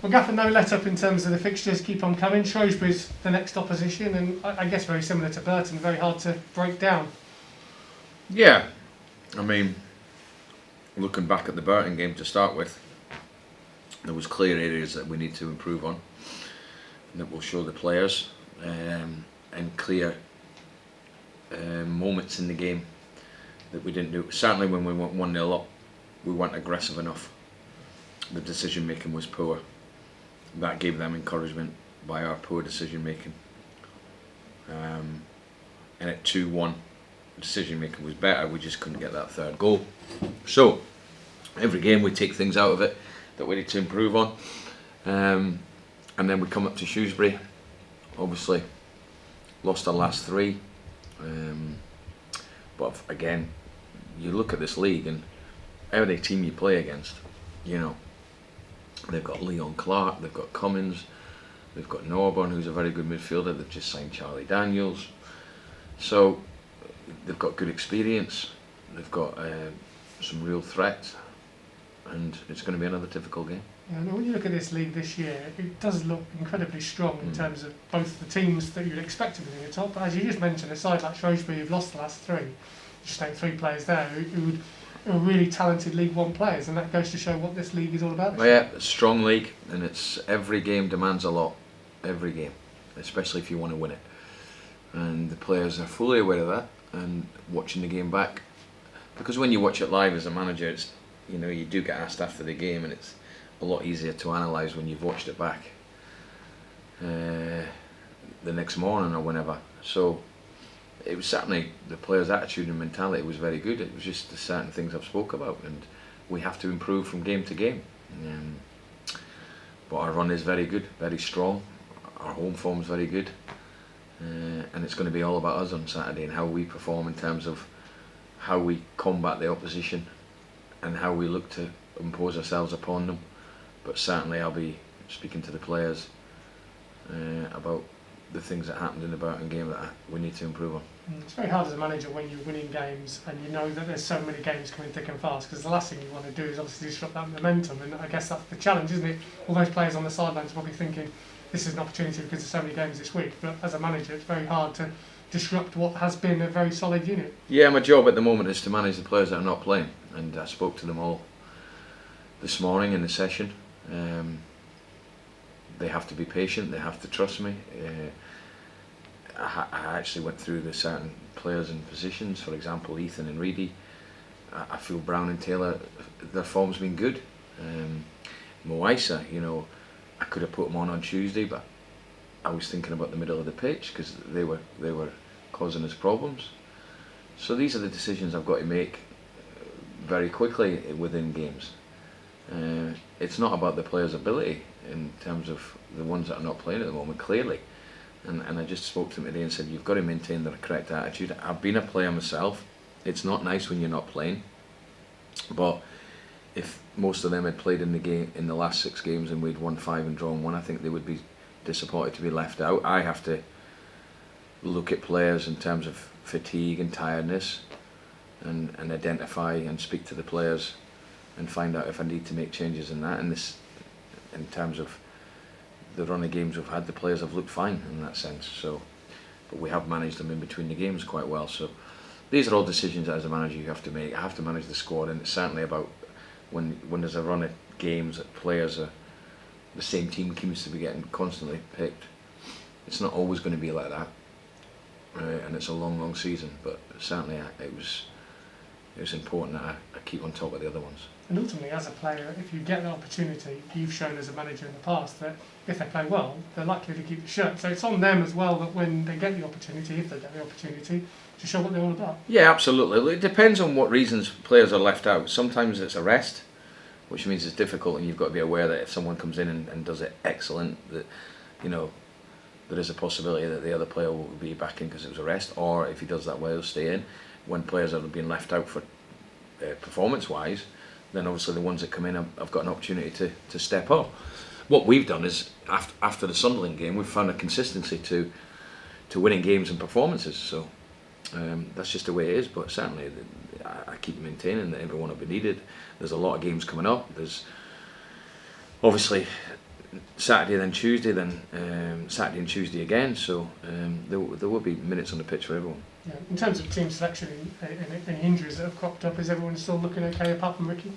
Well, Gaffer, no let up in terms of the fixtures keep on coming. Shrewsbury's the next opposition, and I guess very similar to Burton, very hard to break down. Yeah, I mean, looking back at the Burton game to start with, there was clear areas that we need to improve on, and that will show the players, and clear moments in the game that we didn't do. Certainly when we went 1-0 up, we weren't aggressive enough. The decision making was poor. That gave them encouragement by our poor decision making. And at 2-1, the decision making was better, we just couldn't get that third goal. So, every game we take things out of it that we need to improve on. And then we come up to Shrewsbury, obviously lost our last three. But again, you look at this league and every team you play against, you know, they've got Leon Clark, they've got Cummins, they've got Norburn, who's a very good midfielder. They've just signed Charlie Daniels, so they've got good experience. They've got some real threats, and it's going to be another difficult game. Yeah, when you look at this league this year, it does look incredibly strong in terms of both the teams that you'd expect to be in the top. But as you just mentioned, a side like Shrewsbury, who've lost the last three, just take three players there who are really talented League One players, and that goes to show what this league is all about. Well, yeah, it's a strong league, and it's every game demands a lot. Every game, especially if you want to win it. And the players are fully aware of that, and watching the game back, because when you watch it live as a manager, it's, you know, you do get asked after the game, and it's a lot easier to analyse when you've watched it back the next morning or whenever. So it was certainly, the players' attitude and mentality was very good. It was just the certain things I've spoke about, and we have to improve from game to game. But our run is very good, very strong. Our home form is very good, and it's going to be all about us on Saturday and how we perform in terms of how we combat the opposition and how we look to impose ourselves upon them. But certainly I'll be speaking to the players about the things that happened in the Burton game that we need to improve on. It's very hard as a manager when you're winning games and you know that there's so many games coming thick and fast, because the last thing you want to do is obviously disrupt that momentum, and I guess that's the challenge, isn't it? All those players on the sidelines are probably thinking this is an opportunity because there's so many games this week, but as a manager it's very hard to disrupt what has been a very solid unit. Yeah, my job at the moment is to manage the players that are not playing, and I spoke to them all this morning in the session. They have to be patient, they have to trust me. I actually went through the certain players and positions, for example Ethan and Reedy. I feel Brown and Taylor, their form's been good. Moisa, you know, I could have put them on Tuesday, but I was thinking about the middle of the pitch because they were causing us problems. So these are the decisions I've got to make very quickly within games. It's not about the players' ability in terms of the ones that are not playing at the moment, clearly. And I just spoke to them today and said, you've got to maintain the correct attitude. I've been a player myself. It's not nice when you're not playing. But if most of them had played in the game in the last 6 games and we'd won 5 and drawn 1, I think they would be disappointed to be left out. I have to look at players in terms of fatigue and tiredness, and identify and speak to the players and find out if I need to make changes in that. And this, in terms of the run of games we've had, the players have looked fine in that sense. So, but we have managed them in between the games quite well. So these are all decisions that as a manager you have to make. I have to manage the squad, and it's certainly about when there's a run of games that players are, the same team seems to be getting constantly picked. It's not always going to be like that, and it's a long season. But certainly it was important that I keep on top of the other ones. And ultimately, as a player, if you get the opportunity, you've shown as a manager in the past that if they play well, they're likely to keep the shirt. So it's on them as well that when they get the opportunity, if they get the opportunity, to show what they're all about. Yeah, absolutely. It depends on what reasons players are left out. Sometimes it's a rest, which means it's difficult, and you've got to be aware that if someone comes in and does it excellent, that, you know, there is a possibility that the other player will be back in because it was a rest, or if he does that well, he'll stay in. When players are being left out for performance-wise, then obviously the ones that come in have got an opportunity to step up. What we've done is, after the Sunderland game, we've found a consistency to winning games and performances. So that's just the way it is. But certainly, I keep maintaining that everyone will be needed. There's a lot of games coming up. There's obviously Saturday, then Tuesday, then Saturday and Tuesday again. So there will be minutes on the pitch for everyone. Yeah. In terms of team selection and any injuries that have cropped up, is everyone still looking okay apart from Ricky?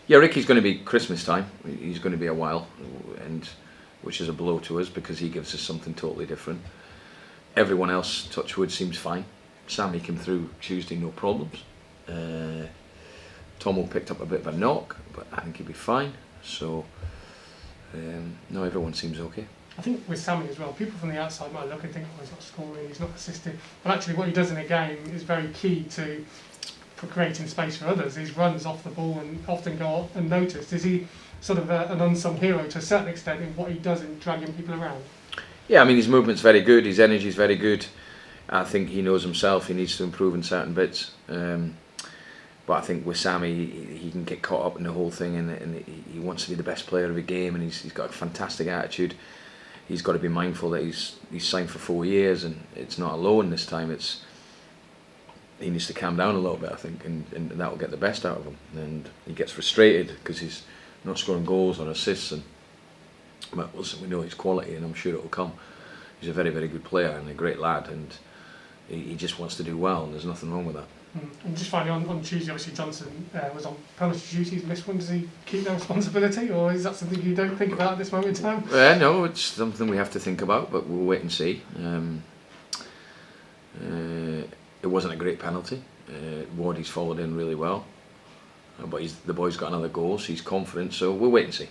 Yeah, Ricky's going to be Christmas time. He's going to be a while, and which is a blow to us because he gives us something totally different. Everyone else, touch wood, seems fine. Sammy came through Tuesday, no problems. Tomo picked up a bit of a knock, but I think he'll be fine. So, no, everyone seems okay. I think with Sammy as well, people from the outside might look and think, oh, he's not scoring, he's not assisting. But actually what he does in a game is very key to creating space for others. His runs off the ball and often go unnoticed. Is he sort of an unsung hero to a certain extent in what he does in dragging people around? Yeah, I mean, his movement's very good, his energy's very good. I think he knows himself, he needs to improve in certain bits. But I think with Sammy, he can get caught up in the whole thing, and he wants to be the best player of the game, and he's got a fantastic attitude. He's got to be mindful that he's signed for 4 years, and it's not a loan this time. He needs to calm down a little bit, I think, and that will get the best out of him. And he gets frustrated because he's not scoring goals or assists, but listen, we know his quality, and I'm sure it will come. He's a very, very good player and a great lad, and he just wants to do well, and there's nothing wrong with that. And just finally, on Tuesday, obviously Johnson was on penalty duties, missed one. Does he keep that responsibility, or is that something you don't think about at this moment in time? No, it's something we have to think about, but we'll wait and see. It wasn't a great penalty. Wardy's followed in really well, but the boy's got another goal, so he's confident, so we'll wait and see.